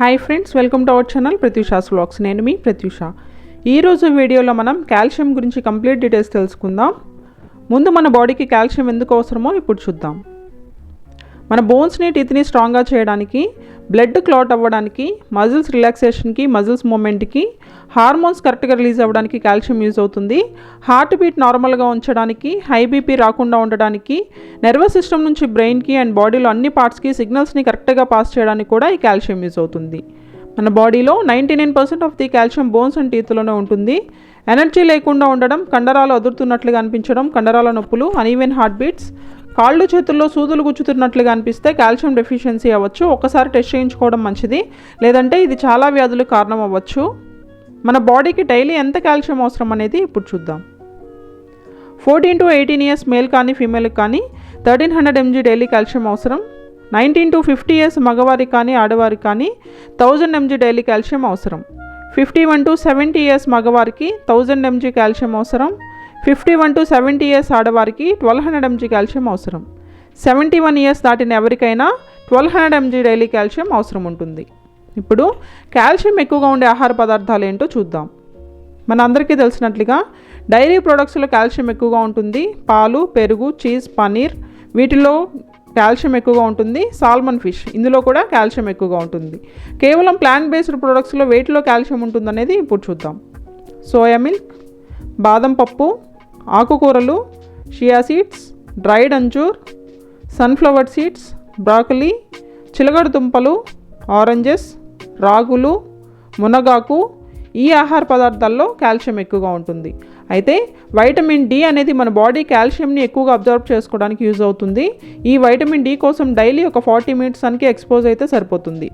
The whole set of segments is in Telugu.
Hi friends, welcome to our channel Pratyusha's vlogs. నేను మీ ప్రత్యూష. ఈరోజు వీడియోలో మనం కాల్షియం గురించి కంప్లీట్ డీటెయిల్స్ తెలుసుకుందాం. ముందు మన బాడీకి కాల్షియం ఎందుకు అవసరమో ఇప్పుడు చూద్దాం. మన బోన్స్ని టీత్ని స్ట్రాంగ్గా చేయడానికి, బ్లడ్ క్లాట్ అవ్వడానికి, మజిల్స్ రిలాక్సేషన్కి, మజిల్స్ మూమెంట్కి, హార్మోన్స్ కరెక్ట్గా రిలీజ్ అవ్వడానికి కాల్షియం యూజ్ అవుతుంది. హార్ట్ బీట్ నార్మల్గా ఉంచడానికి, హై బీపీ రాకుండా ఉండడానికి, నర్వస్ సిస్టమ్ నుంచి బ్రెయిన్కి అండ్ బాడీలో అన్ని పార్ట్స్కి సిగ్నల్స్ని కరెక్ట్గా పాస్ చేయడానికి కూడా ఈ కాల్షియం యూజ్ అవుతుంది. మన బాడీలో 99% of the calcium bones and టీత్లోనే ఉంటుంది. ఎనర్జీ లేకుండా ఉండడం, కండరాలు అదురుతున్నట్లుగా అనిపించడం, కండరాల నొప్పులు, అన్ఈవెన్ హార్ట్ బీట్స్, కాళ్ళు చేతుల్లో సూదులు గుచ్చుతున్నట్లుగా అనిపిస్తే కాల్షియం డెఫిషియన్సీ అవ్వచ్చు. ఒకసారి టెస్ట్ చేయించుకోవడం మంచిది, లేదంటే ఇది చాలా వ్యాధులకు కారణం అవ్వచ్చు. మన బాడీకి డైలీ ఎంత కాల్షియం అవసరం అనేది ఇప్పుడు చూద్దాం. 14 to 18 ఇయర్స్ మేల్ కానీ ఫీమేల్కి కానీ 1300 mg డైలీ కాల్షియం అవసరం. 19 to 50 ఇయర్స్ మగవారికి కానీ ఆడవారికి కానీ 1000 mg డైలీ కాల్షియం అవసరం. 51 to 70 ఇయర్స్ మగవారికి 1000 mg కాల్షియం అవసరం. 51 to 70 ఇయర్స్ ఆడవారికి 1200 mg కాల్షియం అవసరం. 71 ఇయర్స్ దాటిన ఎవరికైనా 1200 mg డైలీ కాల్షియం అవసరం ఉంటుంది. ఇప్పుడు కాల్షియం ఎక్కువగా ఉండే ఆహార పదార్థాలు ఏంటో చూద్దాం. మన అందరికీ తెలిసినట్లుగా డైరీ ప్రొడక్ట్స్లో కాల్షియం ఎక్కువగా ఉంటుంది. పాలు, పెరుగు, చీజ్, పనీర్ వీటిలో కాల్షియం ఎక్కువగా ఉంటుంది. సాల్మన్ ఫిష్ ఇందులో కూడా కాల్షియం ఎక్కువగా ఉంటుంది. కేవలం ప్లాంట్ బేస్డ్ ప్రొడక్ట్స్లో వేటిలో కాల్షియం ఉంటుందనేది ఇప్పుడు చూద్దాం. సోయా మిల్క్, బాదం పప్పు, ఆకుకూరలు, షియా సీడ్స్, డ్రైడ్ అంజూర్, సన్ఫ్లవర్ సీడ్స్, బ్రాకలీ, చిలగడ దుంపలు, ఆరెంజెస్, రాగులు, మునగాకు ఈ ఆహార పదార్థాల్లో కాల్షియం ఎక్కువగా ఉంటుంది. అయితే వైటమిన్ డి అనేది మన బాడీ కాల్షియంని ఎక్కువగా అబ్జర్వ్ చేసుకోవడానికి యూజ్ అవుతుంది. ఈ వైటమిన్ డి కోసం డైలీ ఒక 40 minutes సన్కి ఎక్స్పోజ్ అయితే సరిపోతుంది.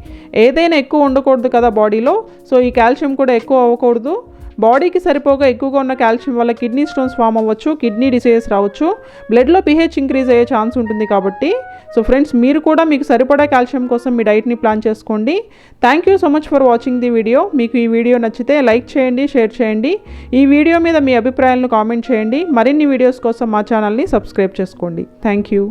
ఏదైనా ఎక్కువ ఉండకూడదు కదా బాడీలో, సో ఈ కాల్షియం కూడా ఎక్కువ అవ్వకూడదు. బాడీకి సరిపోగా ఎక్కువగా ఉన్న కాల్షియం వల్ల కిడ్నీ స్టోన్స్ ఫామ్ అవ్వచ్చు, కిడ్నీ డిసీజెస్ రావచ్చు, బ్లడ్లో pH ఇంక్రీజ్ అయ్యే ఛాన్స్ ఉంటుంది. కాబట్టి సో ఫ్రెండ్స్, మీరు కూడా మీకు సరిపడా కాల్షియం కోసం మీ డైట్ని ప్లాన్ చేసుకోండి. Thank you so much for watching the video. మీకు ఈ వీడియో నచ్చితే లైక్ చేయండి, షేర్ చేయండి. ఈ వీడియో మీద మీ అభిప్రాయాలను కామెంట్ చేయండి. మరిన్ని వీడియోస్ కోసం మా ఛానల్ని సబ్స్క్రైబ్ చేసుకోండి. Thank you.